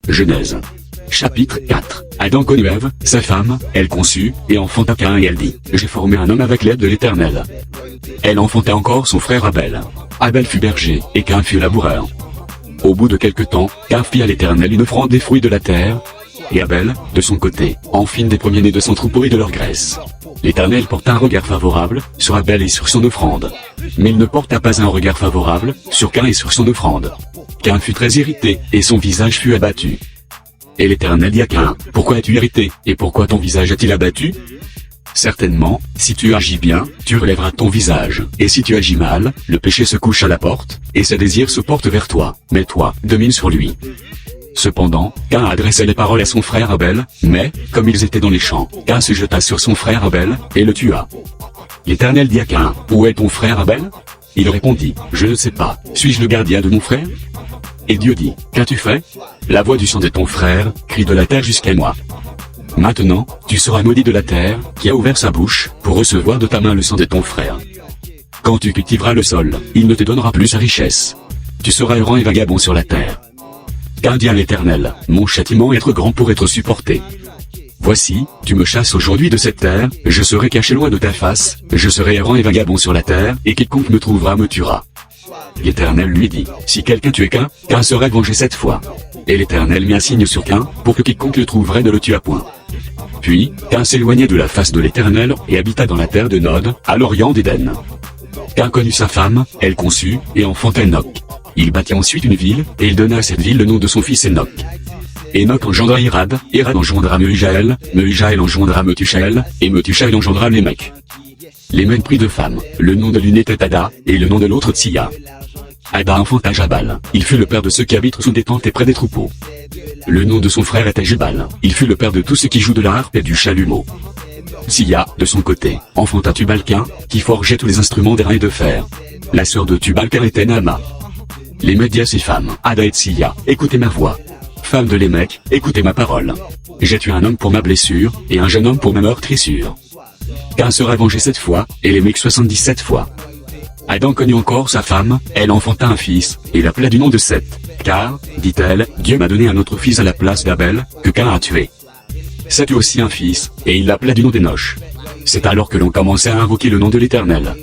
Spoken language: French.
Genèse. Chapitre 4. Adam connut Ève, sa femme, elle conçut, et enfanta Caïn et elle dit, j'ai formé un homme avec l'aide de l'Éternel. Elle enfanta encore son frère Abel. Abel fut berger, et Caïn fut laboureur. Au bout de quelque temps, Caïn fit à l'Éternel une offrande des fruits de la terre, et Abel, de son côté, en fit des premiers-nés de son troupeau et de leur graisse. L'Éternel porta un regard favorable sur Abel et sur son offrande. Mais il ne porta pas un regard favorable sur Caïn et sur son offrande. Caïn fut très irrité, et son visage fut abattu. Et l'Éternel dit à Caïn, pourquoi es-tu irrité, et pourquoi ton visage est-il abattu? Certainement, si tu agis bien, tu relèveras ton visage, et si tu agis mal, le péché se couche à la porte, et ses désirs se portent vers toi, mais toi, domine sur lui. Cependant, Caïn adressa les paroles à son frère Abel, mais, comme ils étaient dans les champs, Caïn se jeta sur son frère Abel, et le tua. L'Éternel dit à Caïn, où est ton frère Abel? Il répondit, je ne sais pas, suis-je le gardien de mon frère? Et Dieu dit, qu'as-tu fait? La voix du sang de ton frère, crie de la terre jusqu'à moi. Maintenant, tu seras maudit de la terre, qui a ouvert sa bouche, pour recevoir de ta main le sang de ton frère. Quand tu cultiveras le sol, il ne te donnera plus sa richesse. Tu seras errant et vagabond sur la terre. Caïn dit à l'Éternel, mon châtiment est trop grand pour être supporté. Voici, tu me chasses aujourd'hui de cette terre, je serai caché loin de ta face, je serai errant et vagabond sur la terre, et quiconque me trouvera me tuera. L'Éternel lui dit, si quelqu'un tuait Caïn, Caïn sera vengé 7 fois. Et l'Éternel mit un signe sur Caïn, pour que quiconque le trouverait ne le tuât point. Puis, Caïn s'éloigna de la face de l'Éternel, et habita dans la terre de Nod, à l'orient d'Éden. Caïn connut sa femme, elle conçut, et enfanta Enoch. Il bâtit ensuite une ville, et il donna à cette ville le nom de son fils Enoch. Enoch engendra Irad, Irad engendra Mehujaël, Mehujaël engendra Methusaël, et Methusaël engendra Lémec. Lémec prit 2 femmes, le nom de l'une était Ada, et le nom de l'autre Tsilla. Ada enfanta Jabal, il fut le père de ceux qui habitent sous des tentes et près des troupeaux. Le nom de son frère était Jubal, il fut le père de tous ceux qui jouent de la harpe et du chalumeau. Tsilla, de son côté, enfanta Tubal-Cain, qui forgeait tous les instruments d'airain et de fer. La sœur de Tubal-Cain était Naama. Lémec dit à ses femmes, Ada et Tsilla, écoutez ma voix. Femme de Lémec, écoutez ma parole. J'ai tué un homme pour ma blessure, et un jeune homme pour ma meurtrissure. Caïn sera vengé 7 fois, et Lémec 77 fois. Adam connut encore sa femme, elle enfanta un fils, et l'appela du nom de Seth, car, dit-elle, Dieu m'a donné un autre fils à la place d'Abel, que Caïn a tué. Seth eut aussi un fils, et il l'appela du nom d'Enoch. C'est alors que l'on commençait à invoquer le nom de l'Éternel.